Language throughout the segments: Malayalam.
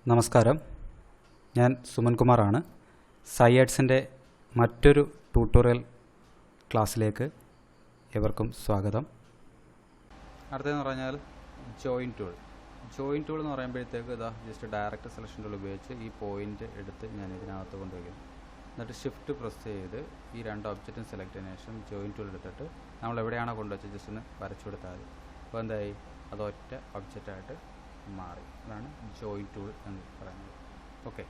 നമസ്കാരം, ഞാൻ സുമൻ കുമാറാണ്. സൈയാർട്സിൻ്റെ മറ്റൊരു ട്യൂട്ടോറിയൽ ക്ലാസ്സിലേക്ക് എവർക്കും സ്വാഗതം. അടുത്തതെന്ന് പറഞ്ഞാൽ ജോയിൻ ടൂൾ എന്ന് പറയുമ്പോഴത്തേക്ക് ഇതാ ജസ്റ്റ് ഡയറക്റ്റ് സെലക്ഷൻ ടൂൾ ഉപയോഗിച്ച് ഈ പോയിൻ്റ് എടുത്ത് ഞാൻ ഇതിനകത്ത് കൊണ്ടുവയ്ക്കുന്നു. എന്നിട്ട് ഷിഫ്റ്റ് പ്രസ് ചെയ്ത് ഈ രണ്ട് ഒബ്ജക്റ്റും സെലക്ട് ചെയ്തതിനു ശേഷം ജോയിൻ ടൂൾ എടുത്തിട്ട് നമ്മൾ എവിടെയാണോ കൊണ്ടുവച്ച് ജസ്റ്റ് ഒന്ന് വരച്ചു കൊടുത്താൽ മതി. അപ്പോൾ എന്തായി, അത് ഒറ്റ ഒബ്ജക്റ്റായിട്ട് മാറി. അതാണ് ജോയിൻ ടൂൾ എന്ന് പറയുന്നത്. ഓക്കെ,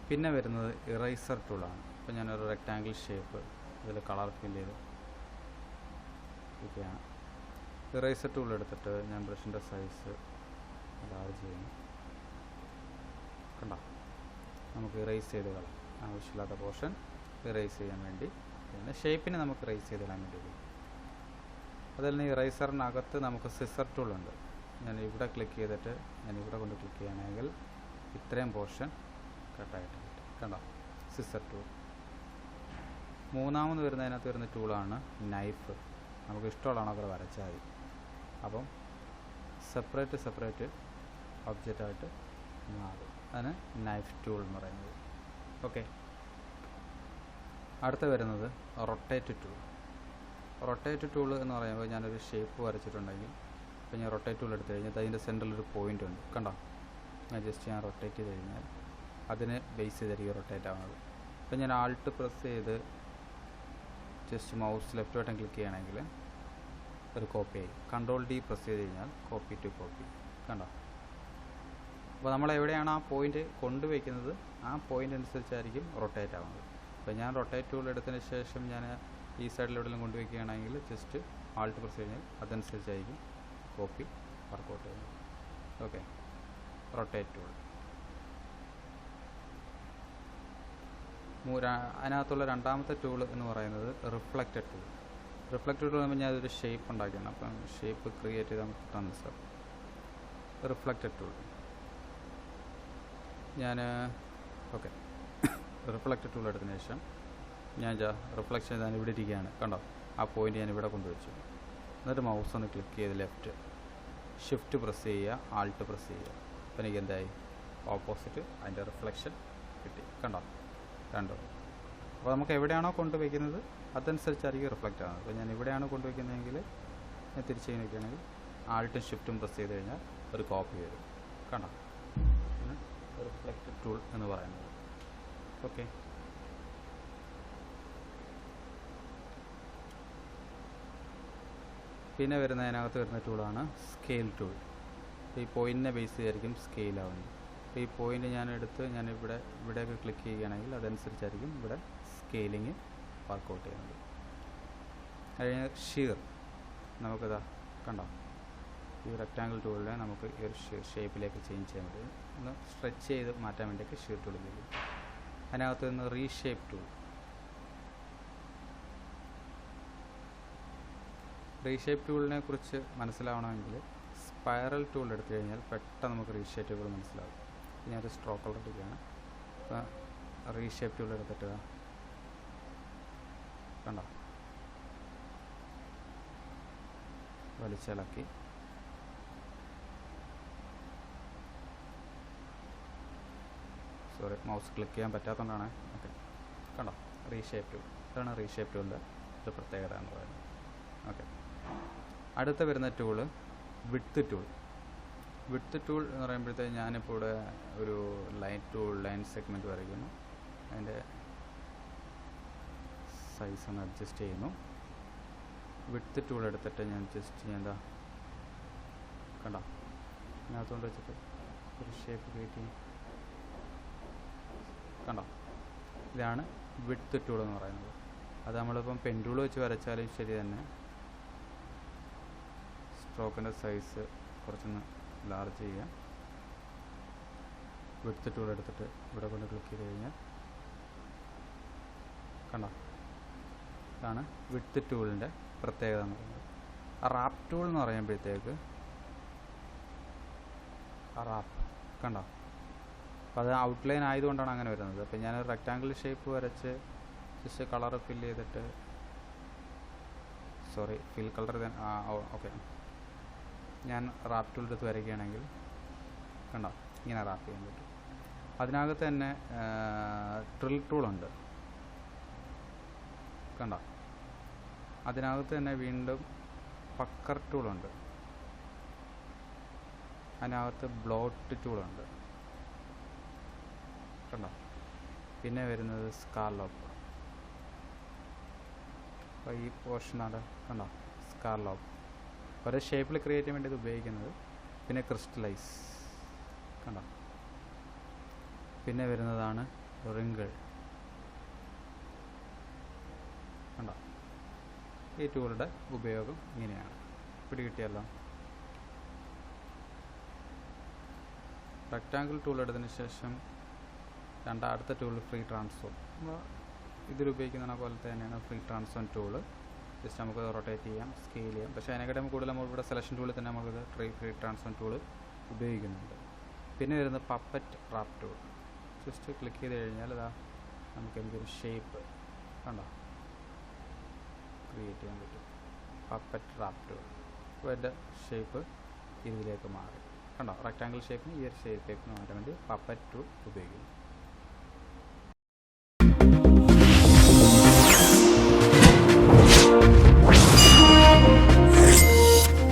പിന്നെ വരുന്നത് ഇറേസർ ടൂളാണ്. അപ്പോൾ ഞാനൊരു റെക്റ്റാങ്കിൾ ഷേപ്പ് ഇതിൽ കളർ ഫിൽ ചെയ്ത് ഇതൊക്കെയാണ്. ഇറേസർ ടൂൾ എടുത്തിട്ട് ഞാൻ ബ്രഷിൻ്റെ സൈസ് ലാർജ് ചെയ്യുന്നു. കണ്ടോ, നമുക്ക് ഇറേസ് ചെയ്ത് കളയാം. ആവശ്യമില്ലാത്ത പോർഷൻ ഇറേസ് ചെയ്യാൻ വേണ്ടി, പിന്നെ ഷേപ്പിനെ നമുക്ക് ഇറേസ് ചെയ്ത് കളയാൻ വേണ്ടി. അതിൽ നിന്ന് ഇറേസറിനകത്ത് നമുക്ക് സിസർ ടൂൾ ഉണ്ട്. ഞാൻ ഇവിടെ ക്ലിക്ക് ചെയ്തിട്ട് ഞാൻ ഇവിടെ കൊണ്ട് ക്ലിക്ക് ചെയ്യുകയാണെങ്കിൽ ഇത്രയും പോർഷൻ കട്ടായിട്ട് കിട്ടും. കണ്ടോ, സിസർ ടൂൾ. മൂന്നാമത് വരുന്നതിനകത്ത് വരുന്ന ടൂളാണ് നൈഫ്. നമുക്ക് ഇഷ്ടമുള്ളതാണ് അവിടെ വരച്ചാൽ മതി. അപ്പം സെപ്പറേറ്റ് ഒബ്ജക്റ്റായിട്ട് മാറും. അതിന് നൈഫ് ടൂൾ എന്ന് പറയുന്നത്. ഓക്കെ, അടുത്ത വരുന്നത് റൊട്ടേറ്റ് ടൂൾ എന്ന് പറയുമ്പോൾ ഞാനൊരു ഷേപ്പ് വരച്ചിട്ടുണ്ടെങ്കിൽ ഇപ്പോൾ ഞാൻ റൊട്ടേറ്റ് ടൂൾ എടുത്തു കഴിഞ്ഞാൽ അതിൻ്റെ സെൻറ്ററിലൊരു പോയിൻ്റ് ഉണ്ട്. കണ്ടോ, ഞാൻ റൊട്ടേറ്റ് ചെയ്ത് കഴിഞ്ഞാൽ അതിനെ ബേസ് ചെയ്തായിരിക്കും റൊട്ടേറ്റ് ആവുന്നത്. ഇപ്പോൾ ഞാൻ ആൾട്ട് പ്രസ് ചെയ്ത് just mouse left button click ചെയ്യുകയാണെങ്കിൽ ഒരു കോപ്പി ആയി. കൺട്രോൾ ഡി പ്രസ് ചെയ്ത് കഴിഞ്ഞാൽ കോപ്പി ടു കോപ്പി. കണ്ടോ, അപ്പോൾ നമ്മൾ എവിടെയാണ് ആ പോയിൻ്റ് കൊണ്ടുവയ്ക്കുന്നത് ആ പോയിൻ്റ് അനുസരിച്ചായിരിക്കും റൊട്ടേറ്റ് ആവുന്നത്. അപ്പോൾ ഞാൻ റൊട്ടേറ്റ് ടൂൾ എടുത്തതിന് ശേഷം ഞാൻ ഈ സൈഡിൽ എവിടെയെങ്കിലും കൊണ്ടുവയ്ക്കുകയാണെങ്കിൽ ജസ്റ്റ് ആൾട്ട് പ്രസ് കഴിഞ്ഞാൽ അതനുസരിച്ചായിരിക്കും കോപ്പി വർക്കൗട്ട് ചെയ്യുന്നത്. Okay, rotate tool. അതിനകത്തുള്ള രണ്ടാമത്തെ ടൂൾ എന്ന് പറയുന്നത് റിഫ്ലക്റ്റഡ് ടൂൾ എന്ന് പറയുമ്പോൾ ഞാൻ അതൊരു ഷേപ്പ് ഉണ്ടാക്കിയാണ്. അപ്പം ഷേപ്പ് ക്രിയേറ്റ് ചെയ്ത് നമുക്ക് കിട്ടാൻ sir reflected tool. Okay, reflected tool എടുത്തതിന് ശേഷം ഞാൻ റിഫ്ലക്ഷൻ ഞാൻ ഇവിടെ ഇരിക്കുകയാണ്. കണ്ടോ, ആ പോയിൻ്റ് ഞാൻ ഇവിടെ കൊണ്ടുവച്ചു. എന്നിട്ട് മൗസ് ഒന്ന് ക്ലിക്ക് ചെയ്ത് ലെഫ്റ്റ് ഷിഫ്റ്റ് പ്രസ് ചെയ്യുക, ആൾട്ട് പ്രസ് ചെയ്യുക. അപ്പോൾ എനിക്ക് എന്തായി, ഓപ്പോസിറ്റ് അതിൻ്റെ റിഫ്ലക്ഷൻ കിട്ടി. കണ്ടോ, രണ്ടും. അപ്പോൾ നമുക്ക് എവിടെയാണോ കൊണ്ടുവയ്ക്കുന്നത് അതനുസരിച്ചായിരിക്കും റിഫ്ലക്റ്റ് ആകുന്നത്. അപ്പോൾ ഞാൻ ഇവിടെയാണ് കൊണ്ടുവയ്ക്കുന്നതെങ്കിൽ ഞാൻ തിരിച്ച് നോക്കുകയാണെങ്കിൽ ആൾട്ടും ഷിഫ്റ്റും പ്രസ് ചെയ്ത് കഴിഞ്ഞാൽ ഒരു കോപ്പി വരും. കണ്ടോ, റിഫ്ലക്റ്റഡ് ടൂൾ എന്ന് പറയുന്നത്. ഓക്കെ, പിന്നെ അതിനകത്ത് വരുന്ന ടൂളാണ് സ്കെയിൽ ടൂൾ. ഈ പോയിൻറ്റിനെ ബേസ് ചെയ്തായിരിക്കും സ്കെയിൽ ആവുന്നത്. അപ്പോൾ ഈ പോയിൻ്റ് ഞാൻ ഇവിടെയൊക്കെ ക്ലിക്ക് ചെയ്യുകയാണെങ്കിൽ അതനുസരിച്ചായിരിക്കും ഇവിടെ സ്കെയിലിങ് വർക്കൗട്ട് ചെയ്യുന്നത്. കഴിഞ്ഞ ഷീർ നമുക്കിതാ കണ്ടോ, ഈ റെക്റ്റാങ്കിൾ ടൂളിനെ നമുക്ക് ഈ ഒരു ഷേപ്പിലേക്ക് ചേഞ്ച് ചെയ്യാൻ പറ്റും. ഒന്ന് സ്ട്രെച്ച് ചെയ്ത് മാറ്റാൻ വേണ്ടിയൊക്കെ ഷീർ ടൂൾ ഉപയോഗിക്കും. അതിനകത്ത് നിന്ന് റീഷേപ്പ് ടൂൾ. റീഷേപ്പ് ടൂളിനെ കുറിച്ച് മനസ്സിലാവണമെങ്കിൽ സ്പൈറൽ ടൂൾ എടുത്തു കഴിഞ്ഞാൽ പെട്ടെന്ന് നമുക്ക് റീഷേപ്പ് ടൂൾ മനസ്സിലാവും. ഞാനൊരു സ്ട്രോക്ക് കളർ എടുക്കുകയാണ്. അപ്പോൾ റീഷേപ്പ് ടൂൾ എടുത്തിട്ട് കണ്ടോ, വലിച്ചിളക്കി മൗസ് ക്ലിക്ക് ചെയ്യാൻ പറ്റാത്തതുകൊണ്ടാണ്. ഓക്കെ, കണ്ടോ, റീഷേപ്പ് ടൂൾ. ഇതാണ് റീഷേപ്പ് ടൂളിൻ്റെ ഒരു പ്രത്യേകത എന്ന് പറയുന്നത്. ഓക്കെ, അടുത്ത വരുന്ന ടൂള് വിഡ്ത്ത് ടൂൾ എന്ന് പറയുമ്പോഴത്തേക്ക് ഞാനിപ്പോൾ ഇവിടെ ഒരു ലൈൻ സെഗ്മെൻറ്റ് വരയ്ക്കുന്നു. അതിൻ്റെ സൈസ് ഒന്ന് അഡ്ജസ്റ്റ് ചെയ്യുന്നു. വിഡ്ത്ത് ടൂൾ എടുത്തിട്ട് ഞാൻ എന്താ കണ്ടോ, അതിനകത്തുകൊണ്ട് വെച്ചിട്ട് ഒരു ഷേപ്പ് ക്രിയേറ്റ് ചെയ്യും. കണ്ടോ, ഇതാണ് വിഡ്ത്ത് ടൂൾ എന്ന് പറയുന്നത്. അത് നമ്മളിപ്പം പെൻ ടൂൾ വെച്ച് വരച്ചാലും ശരി തന്നെ സ്ട്രോക്കിൻ്റെ സൈസ് കുറച്ചൊന്ന് ലാർജ് ചെയ്യുക. വിഡ്ത്ത് ടൂൾ എടുത്തിട്ട് ഇവിടെ കൊണ്ട് ക്ലിക്ക് ചെയ്ത് കഴിഞ്ഞാൽ കണ്ടോ, ഇതാണ് വിഡ്ത്ത് ടൂളിൻ്റെ പ്രത്യേകത എന്ന് പറയുന്നത്. റാപ്പ് ടൂൾ എന്ന് പറയുമ്പോഴത്തേക്ക് കണ്ടോ, അപ്പോൾ അത് ഔട്ട്ലൈൻ ആയതുകൊണ്ടാണ് അങ്ങനെ വരുന്നത്. അപ്പോൾ ഞാനൊരു റെക്റ്റാങ്കിൾ ഷേപ്പ് വരച്ച് ജസ്റ്റ് കളർ ഫിൽ ചെയ്തിട്ട് ഫിൽ കളർ ഓക്കെ ഞാൻ റാപ്പ് ടൂൾ എടുത്ത് വരയ്ക്കുകയാണെങ്കിൽ കണ്ടോ, ഇങ്ങനെ റാപ്പ് ചെയ്യാൻ പറ്റും. അതിനകത്ത് തന്നെ ഡ്രിൽ ടൂളുണ്ട്, കണ്ടോ. അതിനകത്ത് തന്നെ വീണ്ടും പക്കർ ടൂളുണ്ട്, അതിനകത്ത് ബ്ലോട്ട് ടൂളുണ്ട്, കണ്ടോ. പിന്നെ വരുന്നത് സ്കാർലോപ്പ്. അപ്പോൾ ഈ പോർഷനാണ്, കണ്ടോ, സ്കാർലോപ്പ് ഒരു ഷേപ്പിൽ ക്രിയേറ്റ് ചെയ്യാൻ വേണ്ടി ഇത് ഉപയോഗിക്കുന്നത്. പിന്നെ ക്രിസ്റ്റലൈസ്, കണ്ടോ. പിന്നെ വരുന്നതാണ് റിങ്കിൾ, കണ്ടോ. ഈ ടൂളുടെ ഉപയോഗം ഇങ്ങനെയാണ്. പിടികിട്ടിയല്ലോ. റെക്റ്റാങ്കിൾ ടൂൾ എടുത്തതിന് ശേഷം അടുത്ത ടൂൾ ഫ്രീ ട്രാൻസ്ഫോം. ഇതിലുപയോഗിക്കുന്ന പോലെ തന്നെയാണ് ഫ്രീ ട്രാൻസ്ഫോം ടൂള്. ജസ്റ്റ് നമുക്ക് റൊട്ടേറ്റ് ചെയ്യാം, സ്കെയിൽ ചെയ്യാം. പക്ഷേ അതിനെക്കാട്ടും കൂടുതൽ നമ്മളിവിടെ സെലക്ഷൻ ടൂളിൽ തന്നെ നമുക്കിത് ഫ്രീ ട്രാൻസ്ഫോം ടൂള് ഉപയോഗിക്കുന്നുണ്ട്. പിന്നെ വരുന്നത് puppet wrap tool. Just click ചെയ്ത് കഴിഞ്ഞാൽ ഇതാ നമുക്ക് എനിക്കൊരു ഷേപ്പ്, കണ്ടോ, ക്രിയേറ്റ് ചെയ്യാൻ പറ്റും. Puppet wrap tool. അപ്പോൾ എൻ്റെ ഷേപ്പ് ഇതിലേക്ക് മാറി, കണ്ടോ. റെക്റ്റാങ്കിൾ ഷേപ്പിന് ഈ ഒരു ഷേപ്പിന് മാറ്റാൻ വേണ്ടി പപ്പറ്റ് ടൂൾ ഉപയോഗിക്കുന്നു.